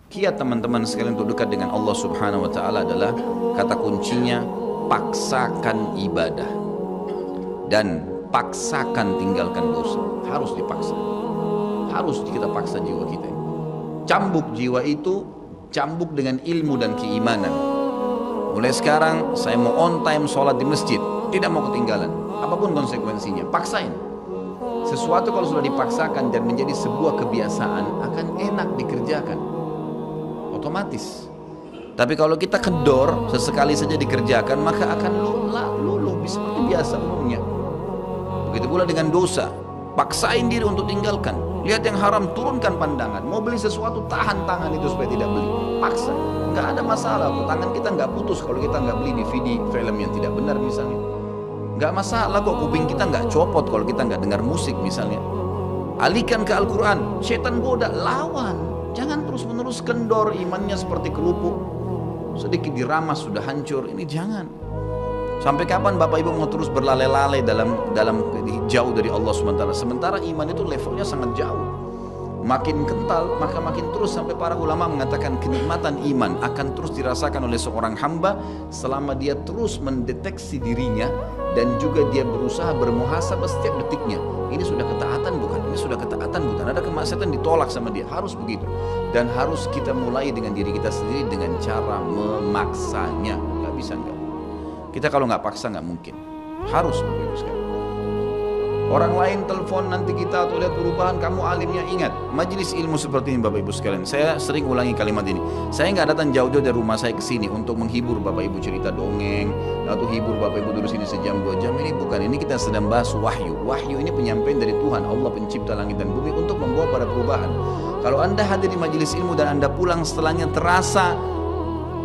Kiat teman-teman sekalian untuk dekat dengan Allah Subhanahu wa taala adalah kata kuncinya paksakan ibadah dan paksakan tinggalkan dosa. Harus dipaksa. Harus kita paksa jiwa kita. Cambuk jiwa itu cambuk dengan ilmu dan keimanan. Mulai sekarang saya mau on time sholat di masjid, tidak mau ketinggalan. Apapun konsekuensinya, paksain. Sesuatu kalau sudah dipaksakan dan menjadi sebuah kebiasaan akan enak dikerjakan. Otomatis. Tapi kalau kita kendor, sesekali saja dikerjakan, maka akan luluh seperti biasa umumnya. Begitu pula dengan dosa, paksain diri untuk tinggalkan. Lihat yang haram, turunkan pandangan. Mau beli sesuatu, tahan tangan itu supaya tidak beli. Paksa, nggak ada masalah. Tangan kita nggak putus kalau kita nggak beli DVD film yang tidak benar misalnya. Nggak masalah kok, kuping kita nggak copot kalau kita nggak dengar musik misalnya. Alihkan ke Al-Quran, setan goda, lawan. Jangan terus-menerus kendor, imannya seperti kerupuk. Sedikit diramas sudah hancur, ini jangan. Sampai kapan Bapak Ibu mau terus berlale-lale dalam jauh dari Allah SWT? Sementara iman itu levelnya sangat jauh. Makin kental, maka makin terus, sampai para ulama mengatakan kenikmatan iman akan terus dirasakan oleh seorang hamba selama dia terus mendeteksi dirinya dan juga dia berusaha bermuhasabah setiap detiknya. Ini sudah ketaatan bukan? Ini sudah ketaatan bukan? Ada kemaksiatan ditolak sama dia, harus begitu. Dan harus kita mulai dengan diri kita sendiri dengan cara memaksanya. Gak bisa enggak. Kita kalau nggak paksa nggak mungkin. Harus begitu sekali. Orang lain telepon nanti kita atau lihat perubahan, kamu alimnya. Ingat, majelis ilmu seperti ini Bapak Ibu sekalian. Saya sering ulangi kalimat ini. Saya nggak datang jauh-jauh dari rumah saya ke sini untuk menghibur Bapak Ibu cerita dongeng atau hibur Bapak Ibu duduk sini sejam 2 jam. Ini bukan. Ini kita sedang bahas wahyu. Wahyu ini penyampaian dari Tuhan Allah pencipta langit dan bumi untuk membawa pada perubahan. Kalau Anda hadir di majelis ilmu dan Anda pulang setelahnya terasa,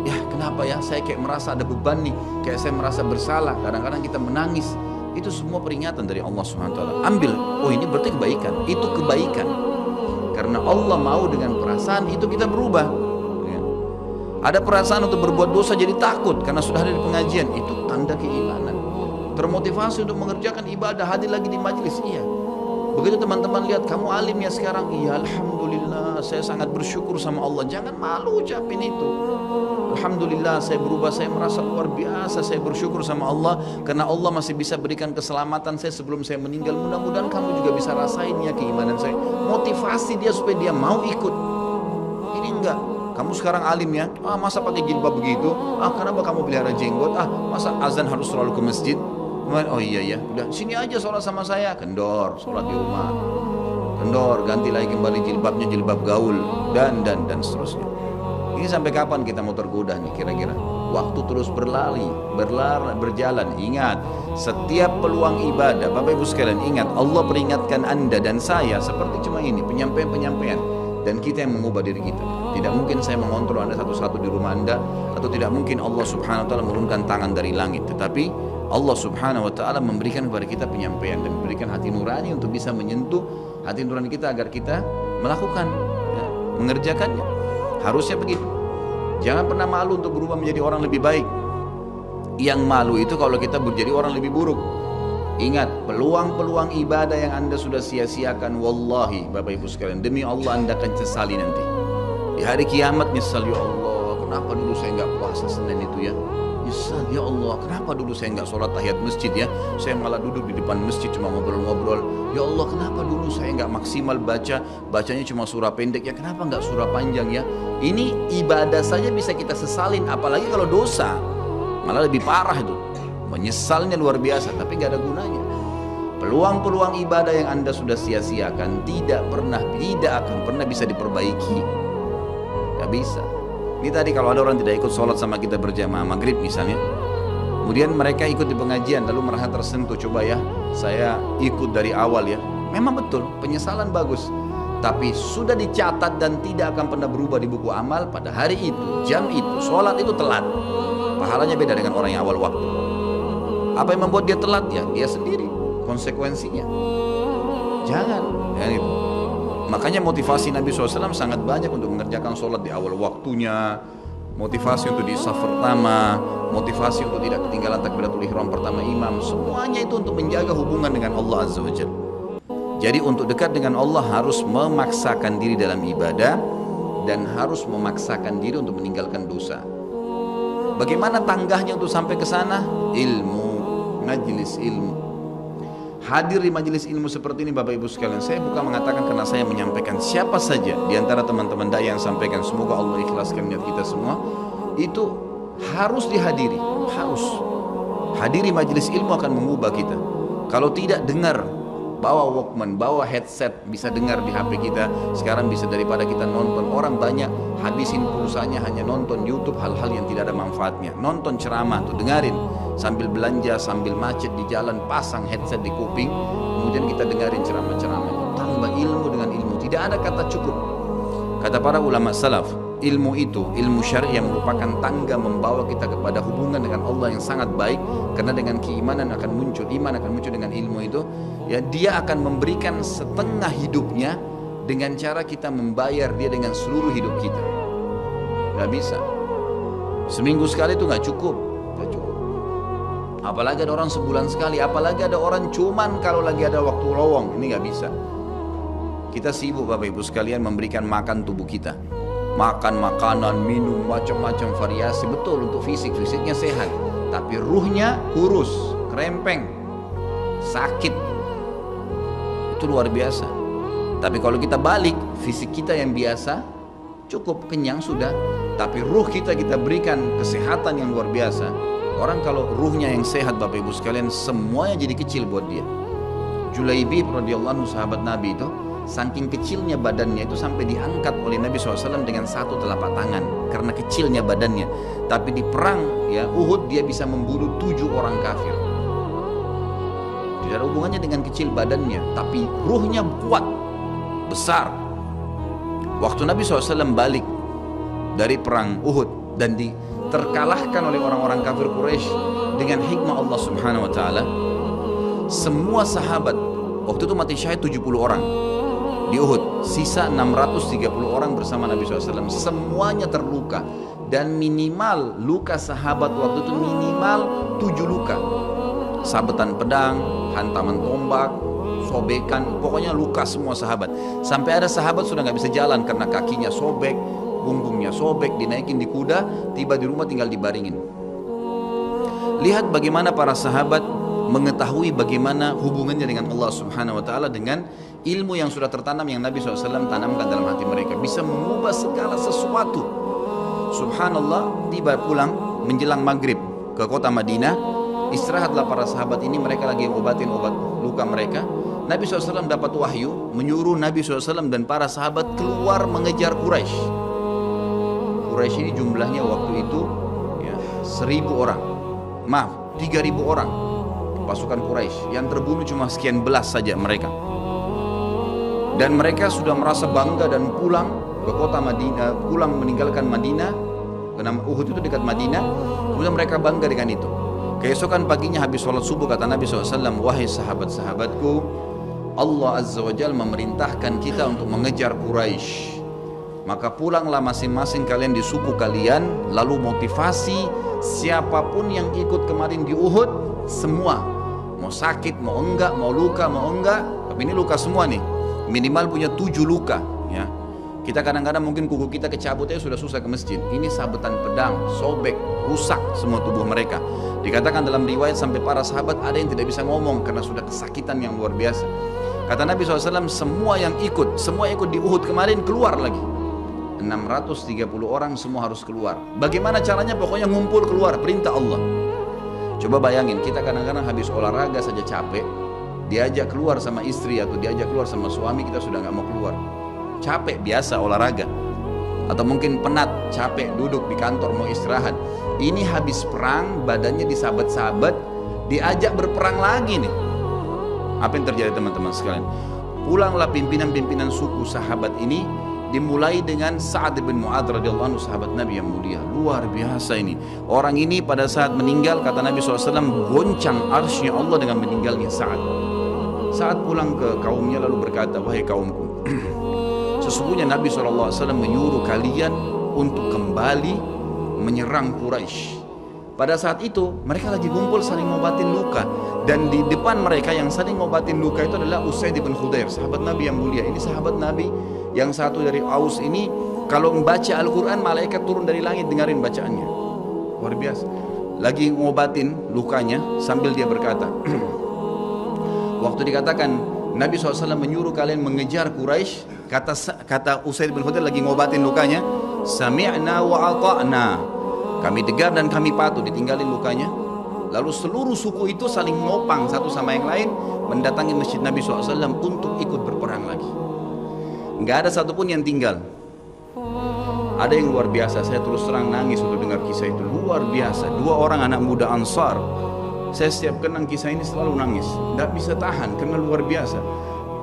ya kenapa ya saya kayak merasa ada beban nih, kayak saya merasa bersalah, kadang-kadang kita menangis. Itu semua peringatan dari Allah SWT. Ambil, oh ini berarti kebaikan, itu kebaikan. Karena Allah mau dengan perasaan itu kita berubah. Ya. Ada perasaan untuk berbuat dosa jadi takut karena sudah ada di pengajian, itu tanda keimanan. Termotivasi untuk mengerjakan ibadah, hadir lagi di majelis, iya. Begitu teman-teman lihat kamu alim ya sekarang, iya alhamdulillah, saya sangat bersyukur sama Allah. Jangan malu ucapin itu. Alhamdulillah saya berubah, saya merasa luar biasa, saya bersyukur sama Allah karena Allah masih bisa berikan keselamatan saya sebelum saya meninggal. Mudah-mudahan kamu juga bisa rasain ya keimanan saya. Motivasi dia supaya dia mau ikut. Ini enggak, kamu sekarang alim ya, masa pakai jilbab begitu, kenapa kamu pelihara jenggot, masa azan harus selalu ke masjid. Oh iya, udah sini aja sholat sama saya. Kendor, sholat di rumah. Kendor, ganti lagi kembali jilbabnya jilbab gaul dan seterusnya. Ini sampai kapan kita mau tergoda nih kira-kira? Waktu terus berjalan. Ingat, setiap peluang ibadah, Bapak Ibu sekalian ingat, Allah peringatkan Anda dan saya seperti cuma ini, penyampaian. Dan kita yang mengubah diri kita. Tidak mungkin saya mengontrol Anda satu-satu di rumah Anda, atau tidak mungkin Allah Subhanahu wa ta'ala menurunkan tangan dari langit. Tetapi Allah Subhanahu wa ta'ala memberikan kepada kita penyampaian dan memberikan hati nurani untuk bisa menyentuh hati nurani kita agar kita melakukan, ya, mengerjakannya. Harusnya begitu. Jangan pernah malu untuk berubah menjadi orang lebih baik. Yang malu itu kalau kita menjadi orang lebih buruk. Ingat, peluang-peluang ibadah yang Anda sudah sia-siakan, wallahi Bapak Ibu sekalian, demi Allah Anda akan sesali nanti. Di hari kiamat nyesal, ya Allah, kenapa dulu saya nggak puasa Senin itu ya? Nyesal, ya Allah, kenapa dulu saya nggak sholat tahiyat masjid ya? Saya malah duduk di depan masjid cuma ngobrol-ngobrol. Ya Allah, kenapa dulu saya nggak maksimal bacanya cuma surah pendek ya? Kenapa nggak surah panjang ya? Ini ibadah saja bisa kita sesalin, apalagi kalau dosa, malah lebih parah itu. Menyesalnya luar biasa, tapi nggak ada gunanya. Peluang-peluang ibadah yang Anda sudah sia-siakan tidak akan pernah bisa diperbaiki. Gak bisa. Ini tadi kalau ada orang tidak ikut sholat sama kita berjamaah maghrib misalnya, kemudian mereka ikut di pengajian lalu merasa tersentuh, coba ya saya ikut dari awal ya. Memang betul, penyesalan bagus, tapi sudah dicatat dan tidak akan pernah berubah di buku amal. Pada hari itu, jam itu, sholat itu telat, pahalanya beda dengan orang yang awal waktu. Apa yang membuat dia telat ya? Dia sendiri, konsekuensinya. Jangan ya gitu. Makanya motivasi Nabi SAW sangat banyak untuk mengerjakan sholat di awal waktunya, motivasi untuk di saf pertama, motivasi untuk tidak ketinggalan takbiratul ihram pertama imam. Semuanya itu untuk menjaga hubungan dengan Allah Azza wa Jalla. Jadi untuk dekat dengan Allah harus memaksakan diri dalam ibadah dan harus memaksakan diri untuk meninggalkan dosa. Bagaimana tangganya untuk sampai ke sana? Ilmu, majelis ilmu. Hadir di majelis ilmu seperti ini Bapak Ibu sekalian, saya bukan mengatakan karena saya menyampaikan, siapa saja di antara teman-teman dai yang sampaikan, semoga Allah ikhlaskan niat kita semua, itu harus dihadiri, harus. Hadiri majelis ilmu akan mengubah kita. Kalau tidak, dengar, bawa Walkman, bawa headset, bisa dengar di HP kita. Sekarang bisa daripada kita nonton, orang banyak habisin pulsanya hanya nonton YouTube hal-hal yang tidak ada manfaatnya. Nonton ceramah tuh, dengarin sambil belanja, sambil macet di jalan, pasang headset di kuping, kemudian kita dengarin ceramah-ceramah itu. Tambah ilmu dengan ilmu, tidak ada kata cukup. Kata para ulama salaf, ilmu itu, ilmu syar'i yang merupakan tangga membawa kita kepada hubungan dengan Allah yang sangat baik, karena dengan keimanan akan muncul, iman akan muncul dengan ilmu itu, ya dia akan memberikan setengah hidupnya dengan cara kita membayar dia dengan seluruh hidup kita. Gak bisa. Seminggu sekali itu gak cukup, gak cukup. Apalagi ada orang sebulan sekali, apalagi ada orang cuman kalau lagi ada waktu lowong, ini gak bisa. Kita sibuk Bapak Ibu sekalian memberikan makan tubuh kita, makan makanan, minum macam-macam variasi, betul untuk fisiknya sehat, tapi ruhnya kurus, kerempeng, sakit, itu luar biasa. Tapi kalau kita balik, fisik kita yang biasa cukup kenyang sudah, tapi ruh kita berikan kesehatan yang luar biasa. Orang kalau ruhnya yang sehat Bapak Ibu sekalian, semuanya jadi kecil buat dia. Julaibib radhiyallahu anhu, sahabat Nabi itu, saking kecilnya badannya itu sampai diangkat oleh Nabi SAW dengan satu telapak tangan karena kecilnya badannya. Tapi di perang ya Uhud dia bisa membunuh 7 orang kafir. Tidak ada hubungannya dengan kecil badannya, tapi ruhnya kuat, besar. Waktu Nabi SAW balik dari perang Uhud dan terkalahkan oleh orang-orang kafir Quraisy dengan hikmah Allah Subhanahu wa taala, semua sahabat waktu itu mati syahid 70 orang di Uhud, sisa 630 orang bersama Nabi SAW, semuanya terluka, dan minimal luka sahabat waktu itu minimal 7 luka, sabetan pedang, hantaman tombak, sobekan, pokoknya luka semua sahabat. Sampai ada sahabat sudah nggak bisa jalan karena kakinya sobek, punggungnya sobek, dinaikin di kuda, tiba di rumah tinggal dibaringin. Lihat bagaimana para sahabat mengetahui bagaimana hubungannya dengan Allah Subhanahu wa taala dengan ilmu yang sudah tertanam yang Nabi SAW tanamkan dalam hati mereka, bisa mengubah segala sesuatu. Subhanallah, tiba pulang menjelang maghrib ke kota Madinah, istirahatlah para sahabat ini, mereka lagi obatin obat luka mereka. Nabi SAW dapat wahyu menyuruh Nabi SAW dan para sahabat keluar mengejar Quraisy. Quraisy ini jumlahnya waktu itu ya, 1000 orang, maaf 3000 orang pasukan Quraisy, yang terbunuh cuma sekian belas saja mereka. Dan mereka sudah merasa bangga dan pulang ke kota Madinah, pulang meninggalkan Madinah, karena Uhud itu dekat Madinah. Kemudian mereka bangga dengan itu. Keesokan paginya habis sholat subuh kata Nabi SAW, wahai sahabat-sahabatku, Allah Azza wa Jalla memerintahkan kita untuk mengejar Quraisy. Maka pulanglah masing-masing kalian di suku kalian, lalu motivasi siapapun yang ikut kemarin di Uhud, semua mau sakit, mau enggak, mau luka, mau enggak, tapi ini luka semua nih, minimal punya 7 luka ya. Kita kadang-kadang mungkin kuku kita kecabut aja sudah susah ke masjid, ini sabetan pedang, sobek, rusak semua tubuh mereka. Dikatakan dalam riwayat sampai para sahabat ada yang tidak bisa ngomong karena sudah kesakitan yang luar biasa. Kata Nabi SAW, semua yang ikut di Uhud kemarin keluar lagi, 630 orang semua harus keluar. Bagaimana caranya? Pokoknya ngumpul keluar, perintah Allah. Coba bayangin, kita kadang-kadang habis olahraga saja capek, diajak keluar sama istri atau diajak keluar sama suami, kita sudah nggak mau keluar. Capek biasa olahraga, atau mungkin penat, capek duduk di kantor mau istirahat. Ini habis perang, badannya disabet-sabet, diajak berperang lagi nih. Apa yang terjadi teman-teman sekalian? Pulanglah pimpinan-pimpinan suku sahabat ini, dimulai dengan Sa'ad bin Mu'adz radhiyallahu anhu, sahabat Nabi yang mulia. Luar biasa ini. Orang ini pada saat meninggal, kata Nabi SAW, goncang arsy Allah dengan meninggalnya Sa'ad. Sa'ad pulang ke kaumnya lalu berkata, wahai kaumku, sesungguhnya Nabi SAW menyuruh kalian untuk kembali menyerang Quraisy. Pada saat itu mereka lagi kumpul saling ngobatin luka, dan di depan mereka yang saling ngobatin luka itu adalah Usaid bin Khudair, sahabat Nabi yang mulia. Ini sahabat Nabi yang satu dari Aus ini Kalau membaca Al-Quran, malaikat turun dari langit dengarin bacaannya. Luar biasa. Lagi ngobatin lukanya sambil dia berkata, waktu dikatakan Nabi SAW menyuruh kalian mengejar Quraisy, kata Usaid bin Khudair lagi ngobatin lukanya, sami'na wa ata'na, kami dengar dan kami patuh, ditinggalin lukanya. Lalu seluruh suku itu saling ngopang satu sama yang lain, mendatangi masjid Nabi SAW untuk ikut berperang lagi. Nggak ada satupun yang tinggal. Ada yang luar biasa, saya terus terang nangis untuk dengar kisah itu. Luar biasa, 2 orang anak muda Ansar. Saya setiap kenang kisah ini selalu nangis, nggak bisa tahan karena luar biasa.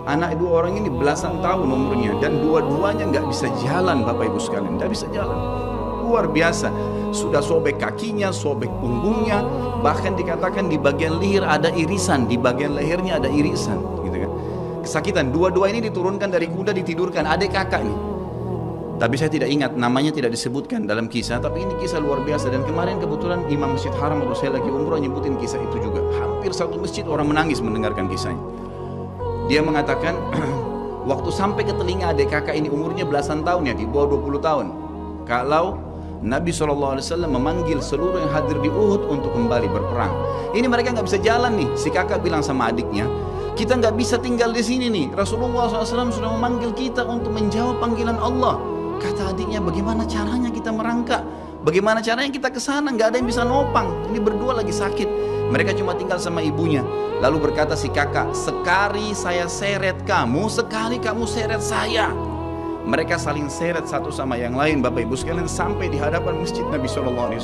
Anak 2 orang ini belasan tahun umurnya dan dua-duanya nggak bisa jalan, Bapak Ibu sekalian, nggak bisa jalan. Luar biasa, sudah sobek kakinya, sobek punggungnya, bahkan dikatakan di bagian leher ada irisan, di bagian lehernya ada irisan, gitu kan. Kesakitan. Dua-dua ini diturunkan dari kuda, ditidurkan, adik kakak nih. Tapi saya tidak ingat, namanya tidak disebutkan dalam kisah, tapi ini kisah luar biasa. Dan kemarin kebetulan Imam Masjid Haram atau saya lagi umroh nyebutin kisah itu juga. Hampir satu masjid orang menangis mendengarkan kisahnya. Dia mengatakan, waktu sampai ke telinga adik kakak ini umurnya belasan tahun ya, di bawah 20 tahun. Kalau Nabi SAW memanggil seluruh yang hadir di Uhud untuk kembali berperang. Ini mereka nggak bisa jalan nih. Si kakak bilang sama adiknya, kita nggak bisa tinggal di sini nih. Rasulullah SAW sudah memanggil kita untuk menjawab panggilan Allah. Kata adiknya, bagaimana caranya kita merangkak? Bagaimana caranya kita ke sana? Nggak ada yang bisa nopang. Ini berdua lagi sakit. Mereka cuma tinggal sama ibunya. Lalu berkata si kakak, sekali saya seret kamu, sekali kamu seret saya. Mereka saling seret satu sama yang lain, Bapak Ibu sekalian, sampai di hadapan masjid Nabi SAW.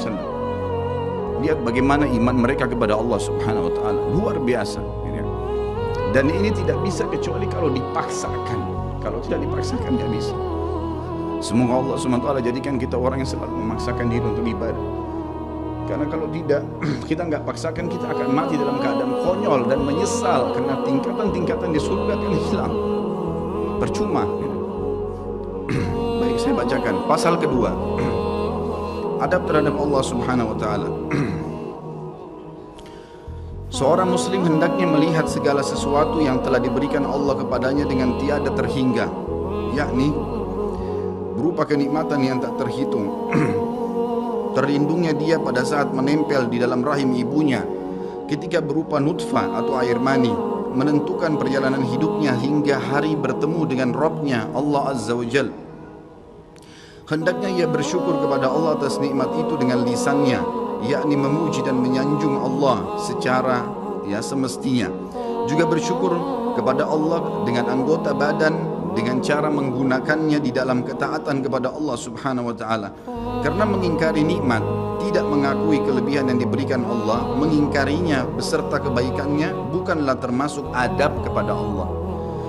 Lihat bagaimana iman mereka kepada Allah Subhanahu Wa Taala, luar biasa. Dan ini tidak bisa kecuali kalau dipaksakan. Kalau tidak dipaksakan nggak bisa. Semoga Allah SWT jadikan kita orang yang selalu memaksakan diri untuk ibadah. Karena kalau tidak, kita nggak paksakan, kita akan mati dalam keadaan konyol dan menyesal. Karena tingkatan-tingkatan di surga akan hilang. Percuma. Baik, saya bacakan pasal kedua. Adab terhadap Allah Subhanahu Wa Taala. Seorang muslim hendaknya melihat segala sesuatu yang telah diberikan Allah kepadanya dengan tiada terhingga, yakni berupa kenikmatan yang tak terhitung. Terlindungnya dia pada saat menempel di dalam rahim ibunya, ketika berupa nutfah atau air mani, menentukan perjalanan hidupnya hingga hari bertemu dengan Rabbnya Allah Azza wa Jal. Hendaknya ia bersyukur kepada Allah atas nikmat itu dengan lisannya, yakni memuji dan menyanjung Allah secara semestinya. Juga bersyukur kepada Allah dengan anggota badan, dengan cara menggunakannya di dalam ketaatan kepada Allah Subhanahu Wa Taala. Karena mengingkari nikmat, tidak mengakui kelebihan yang diberikan Allah, mengingkarinya beserta kebaikannya bukanlah termasuk adab kepada Allah.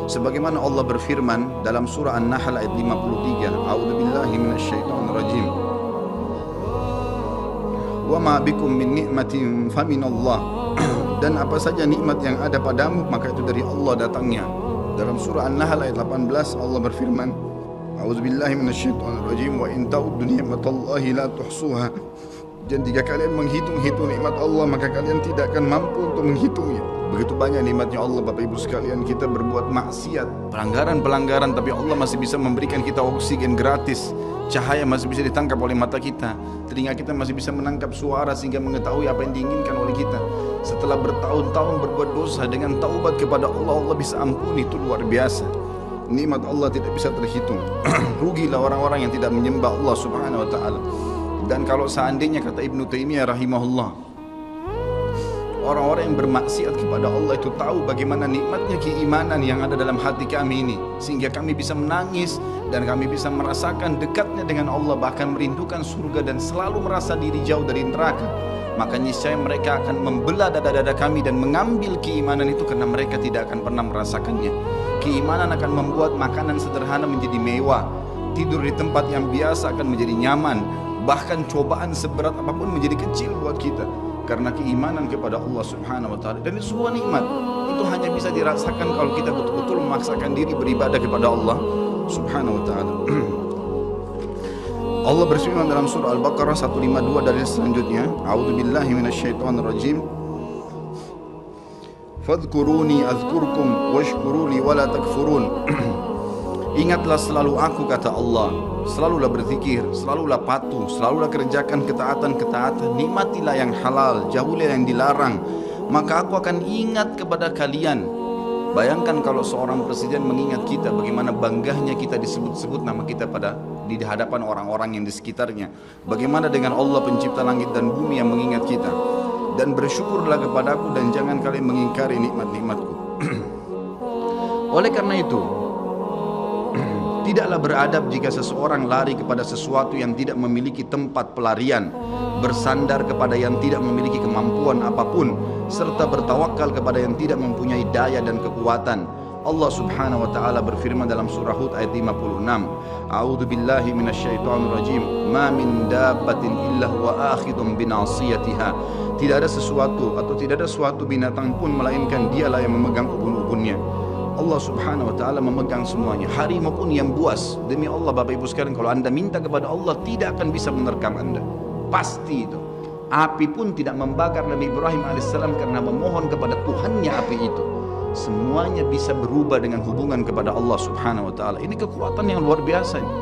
Sebagaimana Allah berfirman dalam surah An-Nahl ayat 53, A'udzubillahi minasyaitonirrajim. Wa ma bikum min ni'matin faminallah. Dan apa saja nikmat yang ada padamu maka itu dari Allah datangnya. Dalam surah An-Nahl ayat 18 Allah berfirman, A'udzubillahi minasyaitonirrajim, wa in ta'uddu ni'matallahi la tuhsuha. Dan jika kalian menghitung-hitung nikmat Allah maka kalian tidak akan mampu untuk menghitungnya. Begitu banyak nikmatnya Allah, Bapak Ibu sekalian. Kita berbuat maksiat, pelanggaran-pelanggaran, tapi Allah masih bisa memberikan kita oksigen gratis. Cahaya masih bisa ditangkap oleh mata kita. Telinga kita masih bisa menangkap suara sehingga mengetahui apa yang diinginkan oleh kita. Setelah bertahun-tahun berbuat dosa, dengan taubat kepada Allah, Allah bisa ampuni. Itu luar biasa. Nikmat Allah tidak bisa terhitung. Rugilah orang-orang yang tidak menyembah Allah Subhanahu Wa Taala. Dan kalau seandainya, kata Ibnu Taimiyah rahimahullah, orang-orang yang bermaksiat kepada Allah itu tahu bagaimana nikmatnya keimanan yang ada dalam hati kami ini, sehingga kami bisa menangis dan kami bisa merasakan dekatnya dengan Allah, bahkan merindukan surga dan selalu merasa diri jauh dari neraka, maka niscaya mereka akan membelah dada-dada kami dan mengambil keimanan itu karena mereka tidak akan pernah merasakannya. Keimanan akan membuat makanan sederhana menjadi mewah, tidur di tempat yang biasa akan menjadi nyaman, bahkan cobaan seberat apapun menjadi kecil buat kita karena keimanan kepada Allah Subhanahu Wa Taala. Dan itu sebuah nikmat, itu hanya bisa dirasakan kalau kita betul-betul memaksakan diri beribadah kepada Allah Subhanahu Wa Taala. Allah berfirman dalam surah Al-Baqarah 152 dari selanjutnya, A'udzubillahi minasyaitonirrajim, Fadhkuruni azkurkum washkuruli wala takfurun. Ingatlah selalu aku, kata Allah. Selalulah berzikir, selalulah patuh, selalulah kerjakan ketaatan-ketaatan. Nikmatilah yang halal, jauhilah yang dilarang. Maka aku akan ingat kepada kalian. Bayangkan kalau seorang presiden mengingat kita, bagaimana bangganya kita disebut-sebut nama kita di hadapan orang-orang yang di sekitarnya. Bagaimana dengan Allah pencipta langit dan bumi yang mengingat kita. Dan bersyukurlah kepadaku dan jangan kalian mengingkari nikmat-nikmatku. Oleh karena itu, tidaklah beradab jika seseorang lari kepada sesuatu yang tidak memiliki tempat pelarian, bersandar kepada yang tidak memiliki kemampuan apapun, serta bertawakal kepada yang tidak mempunyai daya dan kekuatan. Allah Subhanahu wa taala berfirman dalam surah Hud ayat 56, A'udzu billahi minasyaitonir rajim, ma min dabbatin illa huwa akhidun binasiyatiha. Tidak ada sesuatu atau tidak ada suatu binatang pun melainkan dialah yang memegang ubun-ubunnya. Allah Subhanahu wa taala memegang semuanya. Harimau pun yang buas. Demi Allah Bapak Ibu sekalian, kalau Anda minta kepada Allah tidak akan bisa menerkam Anda. Pasti itu. Api pun tidak membakar Nabi Ibrahim alaihissalam karena memohon kepada Tuhannya api itu. Semuanya bisa berubah dengan hubungan kepada Allah Subhanahu wa taala. Ini kekuatan yang luar biasa ini.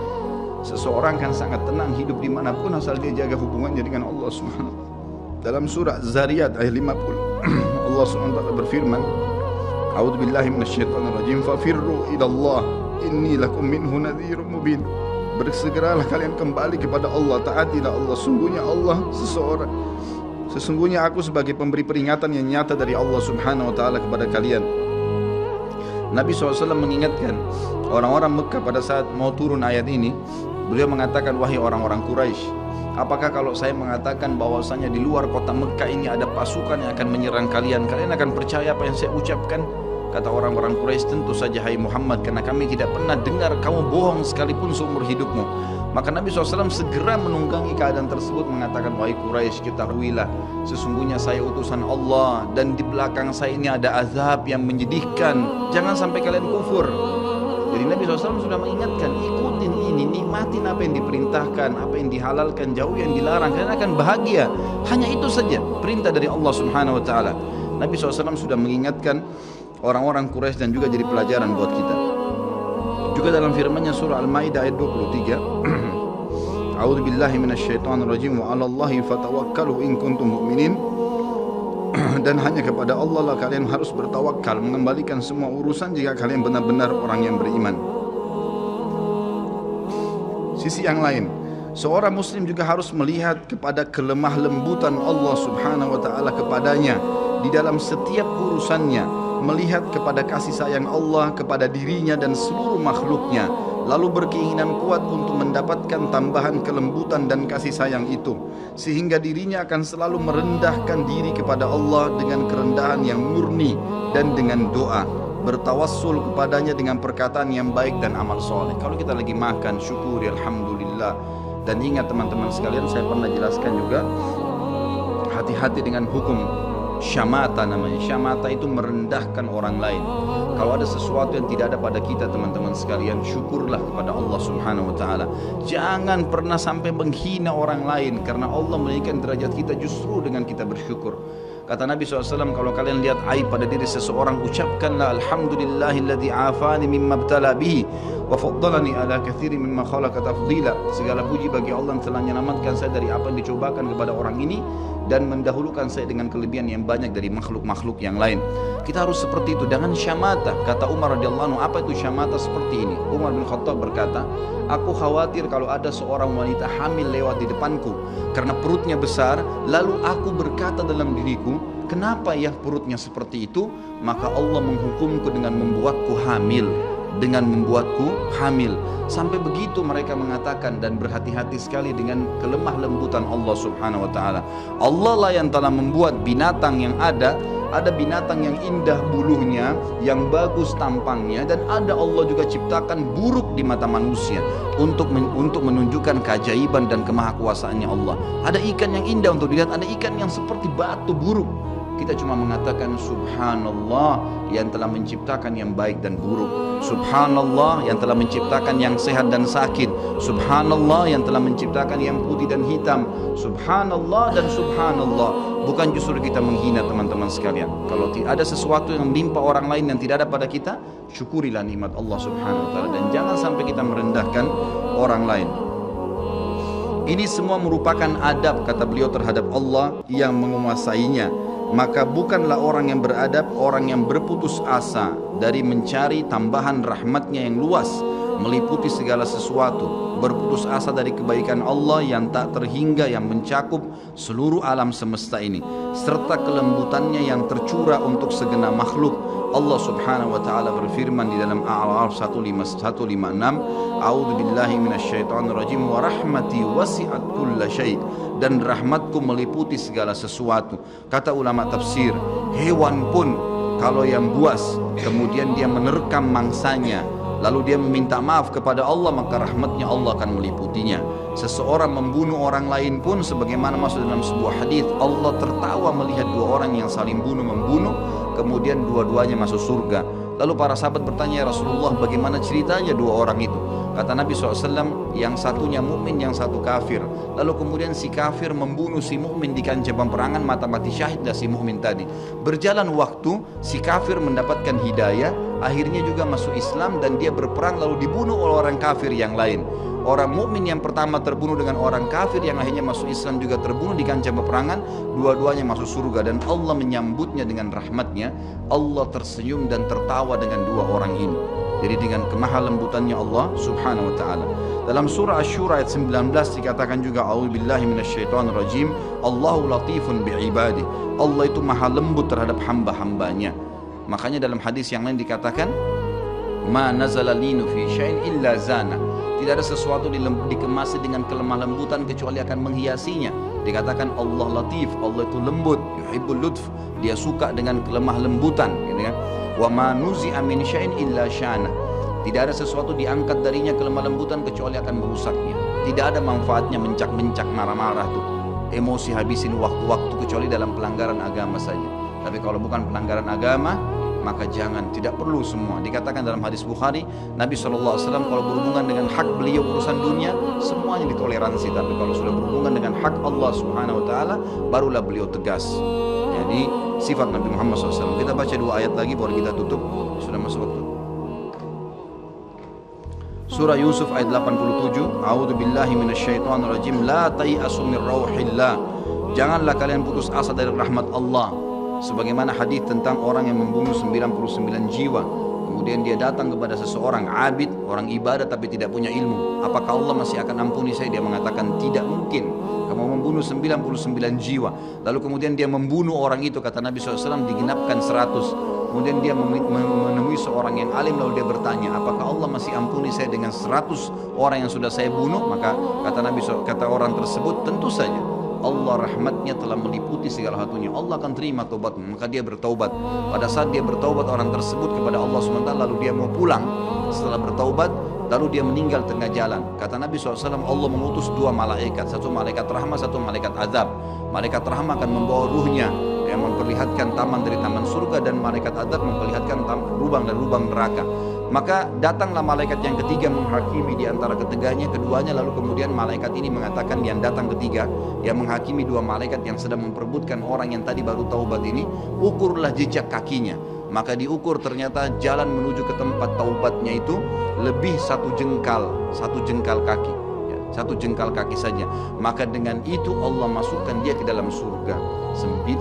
Seseorang kan sangat tenang hidup dimanapun asal dia jaga hubungannya dengan Allah Subhanahu wa taala. Dalam surah Zariyat ayat 50, Allah Subhanahu wa taala berfirman, A'udzu billahi minasyaitonir rajim, fafirru ila Allah inni lakum minhu nadhirun mubin. Bersegeralah kalian kembali kepada Allah, taatilah Allah. Sesungguhnya aku sebagai pemberi peringatan yang nyata dari Allah Subhanahu wa taala kepada kalian. Nabi SAW mengingatkan orang-orang Mekah pada saat mau turun ayat ini. Beliau mengatakan, wahai orang-orang Quraisy, apakah kalau saya mengatakan bahwasanya di luar kota Mekah ini ada pasukan yang akan menyerang kalian, kalian akan percaya apa yang saya ucapkan? Kata orang-orang Quraisy, tentu saja hai Muhammad, karena kami tidak pernah dengar kamu bohong sekalipun seumur hidupmu. Maka Nabi SAW segera menunggangi keadaan tersebut, mengatakan, wahai Quraisy, ketahuilah sesungguhnya saya utusan Allah dan di belakang saya ini ada azab yang menyedihkan. Jangan sampai kalian kufur. Jadi Nabi SAW sudah mengingatkan, ikutin ini, nikmatin apa yang diperintahkan, apa yang dihalalkan, jauh yang dilarang, kalian akan bahagia. Hanya itu saja perintah dari Allah Subhanahu wa taala. Nabi SAW sudah mengingatkan orang-orang Quraisy dan juga jadi pelajaran buat kita. Juga dalam firman-Nya surah Al-Maidah ayat 23, A'udzu billahi minasyaitonir rajim wa 'alallahi fatawakkalu in kuntum mu'minin. Dan hanya kepada Allah lah kalian harus bertawakal, mengembalikan semua urusan jika kalian benar-benar orang yang beriman. Sisi yang lain, seorang muslim juga harus melihat kepada kelemah lembutan Allah Subhanahu wa taala kepadanya di dalam setiap urusannya, melihat kepada kasih sayang Allah kepada dirinya dan seluruh makhluknya, lalu berkeinginan kuat untuk mendapatkan tambahan kelembutan dan kasih sayang itu, sehingga dirinya akan selalu merendahkan diri kepada Allah dengan kerendahan yang murni dan dengan doa, bertawassul kepadanya dengan perkataan yang baik dan amal soleh. Kalau kita lagi makan, syukuri alhamdulillah. Dan ingat teman-teman sekalian, saya pernah jelaskan juga, hati-hati dengan hukum syamata namanya. Syamata itu merendahkan orang lain. Kalau ada sesuatu yang tidak ada pada kita teman-teman sekalian, syukurlah kepada Allah Subhanahu wa taala. Jangan pernah sampai menghina orang lain, karena Allah menaikkan derajat kita justru dengan kita bersyukur. Kata Nabi SAW, kalau kalian lihat aib pada diri seseorang, ucapkanlah alhamdulillahilladzi afani mimma ibtala bihi wa faddalani ala katsirin mimma khalaqa tafdila. Segala puji bagi Allah yang telah menyelamatkan saya dari apa yang dicobakan kepada orang ini dan mendahulukan saya dengan kelebihan yang banyak dari makhluk-makhluk yang lain. Kita harus seperti itu, dengan syamata. Kata Umar radhiyallahu anhu, apa itu syamata seperti ini? Umar bin Khattab berkata, aku khawatir kalau ada seorang wanita hamil lewat di depanku karena perutnya besar, lalu aku berkata dalam diriku, kenapa ya perutnya seperti itu? Maka Allah menghukumku dengan membuatku hamil. Sampai begitu mereka mengatakan, dan berhati-hati sekali dengan kelemah lembutan Allah Subhanahu wa taala. Allah lah yang telah membuat binatang yang ada binatang yang indah bulunya, yang bagus tampangnya, dan ada Allah juga ciptakan buruk di mata manusia untuk menunjukkan keajaiban dan kemahakuasaannya Allah. Ada ikan yang indah untuk dilihat, ada ikan yang seperti batu buruk. Kita cuma mengatakan subhanallah yang telah menciptakan yang baik dan buruk, subhanallah yang telah menciptakan yang sehat dan sakit, subhanallah yang telah menciptakan yang putih dan hitam, subhanallah dan subhanallah. Bukan justru kita menghina teman-teman sekalian. Kalau ada sesuatu yang menimpa orang lain yang tidak ada pada kita, syukurilah nikmat Allah Subhanahu wa taala dan jangan sampai kita merendahkan orang lain. Ini semua merupakan adab kata beliau terhadap Allah yang menguasainya. Maka bukanlah orang yang beradab orang yang berputus asa dari mencari tambahan rahmatnya yang luas, meliputi segala sesuatu, berputus asa dari kebaikan Allah yang tak terhingga, yang mencakup seluruh alam semesta ini, serta kelembutannya yang tercurah untuk segenap makhluk. Allah Subhanahu wa taala berfirman di dalam A'raf 156, A'udzu billahi minasyaitonir rajim wa rahmati wasi'at kulla syai', dan rahmatku meliputi segala sesuatu. Kata ulama tafsir, hewan pun kalau yang buas kemudian dia menerkam mangsanya lalu dia meminta maaf kepada Allah, maka rahmatnya Allah akan meliputinya. Seseorang membunuh orang lain pun sebagaimana masuk dalam sebuah hadis, Allah tertawa melihat dua orang yang saling membunuh, kemudian dua-duanya masuk surga. Lalu para sahabat bertanya, ya Rasulullah, bagaimana ceritanya dua orang itu? Kata Nabi SAW, yang satunya mukmin, yang satu kafir. Lalu kemudian si kafir membunuh si mukmin di kancah peperangan, mati syahidlah si mukmin tadi. Berjalan waktu, si kafir mendapatkan hidayah, akhirnya juga masuk Islam dan dia berperang lalu dibunuh oleh orang kafir yang lain. Orang mukmin yang pertama terbunuh dengan orang kafir yang akhirnya masuk Islam juga terbunuh di kancah peperangan, dua-duanya masuk surga dan Allah menyambutnya dengan rahmatnya. Allah tersenyum dan tertawa dengan dua orang ini. Jadi dengan kemahalembutannya Allah Subhanahu wa taala. Dalam surah Asy-Syura ayat 19 dikatakan juga, A'udzubillahi minasyaitonirrajim, Allahu latifun bi'ibadi. Allah itu maha lembut terhadap hamba-hambanya. Makanya dalam hadis yang lain dikatakan, ma nazala linu fi syai'in illa zana. Tidak ada sesuatu dikemasi dengan kelemah lembutan kecuali akan menghiasinya. Dikatakan Allah latif, Allah itu lembut, yuhibbul lutf, dia suka dengan kelemah lembutan, gitu kan? Wa ma nuzi'a min syai'in illa syana. Tidak ada sesuatu diangkat darinya kelemah lembutan kecuali akan merusaknya. Tidak ada manfaatnya mencak-mencak, marah-marah tuh, emosi habisin waktu-waktu kecuali dalam pelanggaran agama saja. Tapi kalau bukan pelanggaran agama, maka jangan, tidak perlu semua. Dikatakan dalam hadis Bukhari, Nabi SAW kalau berhubungan dengan hak beliau urusan dunia, semuanya ditoleransi. Tapi kalau sudah berhubungan dengan hak Allah Subhanahu wa taala, barulah beliau tegas. Jadi sifat Nabi Muhammad SAW. Kita baca dua ayat lagi baru kita tutup. Sudah masuk waktu. Surah Yusuf ayat 87, A'udzu billahi minasyaitonir rajim, la tai'asu min rauhillah. Janganlah kalian putus asa dari rahmat Allah. Sebagaimana hadis tentang orang yang membunuh 99 jiwa, kemudian dia datang kepada seseorang abid, orang ibadah tapi tidak punya ilmu, apakah Allah masih akan ampuni saya? Dia mengatakan tidak mungkin, kamu membunuh 99 jiwa. Lalu kemudian dia membunuh orang itu, kata Nabi SAW, digenapkan 100. Kemudian dia menemui seorang yang alim, lalu dia bertanya, apakah Allah masih ampuni saya dengan 100 orang yang sudah saya bunuh? Maka kata Nabi SAW, kata orang tersebut, tentu saja Allah rahmatnya telah meliputi segala satunya, Allah akan terima taubatmu. Maka dia bertaubat. Pada saat dia bertaubat orang tersebut kepada Allah SWT, lalu dia mau pulang setelah bertaubat, lalu dia meninggal tengah jalan. Kata Nabi SAW, Allah mengutus dua malaikat, satu malaikat rahmat, satu malaikat azab. Malaikat rahmat akan membawa ruhnya yang memperlihatkan taman dari taman surga, dan malaikat azab memperlihatkan lubang dan lubang neraka. Maka datanglah malaikat yang ketiga menghakimi di antara keduanya, lalu kemudian malaikat ini mengatakan, yang datang ketiga yang menghakimi dua malaikat yang sedang memperebutkan orang yang tadi baru taubat ini, ukurlah jejak kakinya. Maka diukur, ternyata jalan menuju ke tempat taubatnya itu lebih satu jengkal kaki, ya, satu jengkal kaki saja. Maka dengan itu Allah masukkan dia ke dalam surga. 100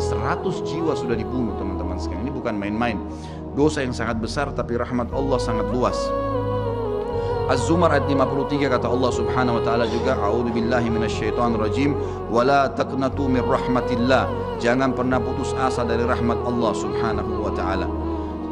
jiwa sudah dibunuh, teman-teman sekalian. Ini bukan main-main. Dosa yang sangat besar, tapi rahmat Allah sangat luas. Az-Zumar ayat 53 kata Allah Subhanahu wa taala juga, A'udzu billahi minasyaitonir rajim, wa la taqnatu min rahmatillah. Jangan pernah putus asa dari rahmat Allah Subhanahu wa taala.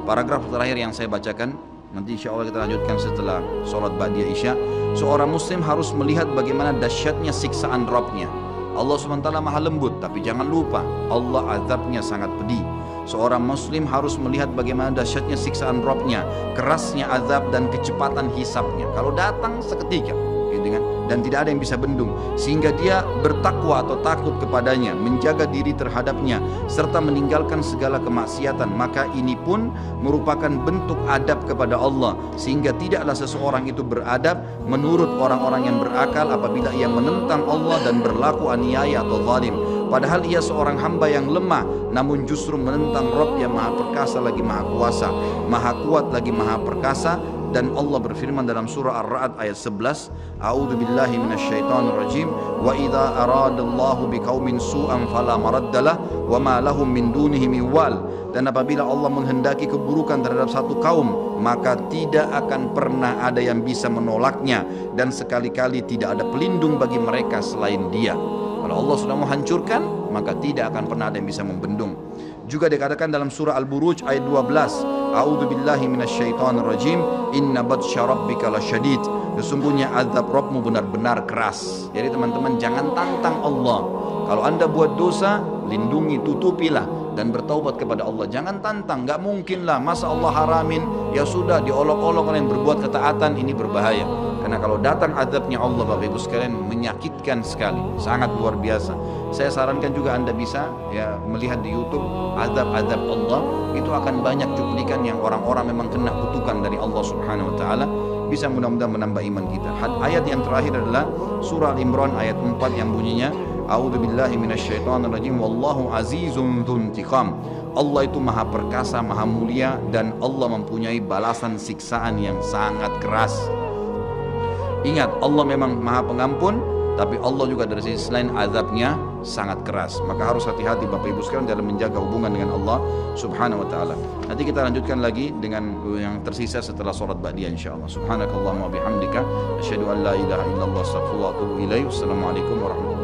Paragraf terakhir yang saya bacakan, nanti insyaallah kita lanjutkan setelah salat ba'da Isya. Seorang muslim harus melihat bagaimana dahsyatnya siksaan Rabb-nya. Allah SWT maha lembut, tapi jangan lupa Allah azabnya sangat pedih. Seorang muslim harus melihat bagaimana dahsyatnya siksaan Rabb-nya, kerasnya azab dan kecepatan hisabnya. Kalau datang seketika, gitu kan? Dan tidak ada yang bisa bendung, sehingga dia bertakwa atau takut kepadanya, menjaga diri terhadapnya, serta meninggalkan segala kemaksiatan. Maka ini pun merupakan bentuk adab kepada Allah, sehingga tidaklah seseorang itu beradab menurut orang-orang yang berakal apabila ia menentang Allah dan berlaku aniaya atau zalim. Padahal ia seorang hamba yang lemah, namun justru menentang Rabb yang maha perkasa lagi maha kuasa, maha kuat lagi maha perkasa. Dan Allah berfirman dalam surah Ar-Ra'd ayat 11, A'udzu billahi minasyaitonir rajim, wa idza aradallahu biqaumin su'an fala maraddalah wa ma lahum min dunihi min wal. Dan apabila Allah menghendaki keburukan terhadap satu kaum, maka tidak akan pernah ada yang bisa menolaknya, dan sekali-kali tidak ada pelindung bagi mereka selain Dia. Kalau Allah sudah menghancurkan, maka tidak akan pernah ada yang bisa membendung. Juga dikatakan dalam surah Al-Buruj ayat 12, A'udzu billahi minasyaitonir rajim, inna batsya rabbika lasyadid. Sesungguhnya azab Rabbmu benar-benar keras. Jadi teman-teman, jangan tantang Allah. Kalau Anda buat dosa, lindungi, tutupilah dan bertaubat kepada Allah. Jangan tantang, enggak mungkinlah, masa Allah haramin, ya sudah diolok-olok oleh yang berbuat ketaatan, ini berbahaya. Karena kalau datang azabnya Allah, Bapak Ibu sekalian, menyakitkan sekali, sangat luar biasa. Saya sarankan juga Anda bisa ya melihat di YouTube azab-azab Allah, itu akan banyak cuplikan yang orang-orang memang kena kutukan dari Allah Subhanahu wa taala. Bisa mudah-mudahan menambah iman kita. Ayat yang terakhir adalah surah Al-Imran ayat 4 yang bunyinya A'udzu billahi minasyaitonir rajim, wallahu azizun dzuntiqam. Allah itu maha perkasa, maha mulia, dan Allah mempunyai balasan siksaan yang sangat keras. Ingat, Allah memang maha pengampun, tapi Allah juga dari sisi lain azabnya sangat keras. Maka harus hati-hati Bapak Ibu sekalian dalam menjaga hubungan dengan Allah Subhanahu wa taala. Nanti kita lanjutkan lagi dengan yang tersisa setelah salat ba'diyah insyaallah. Subhanakallahumma wa bihamdika asyhadu an la ilaha illallah astaghfiruka wa atubu ilaik. Wassalamualaikum warahmatullahi wabarakatuh.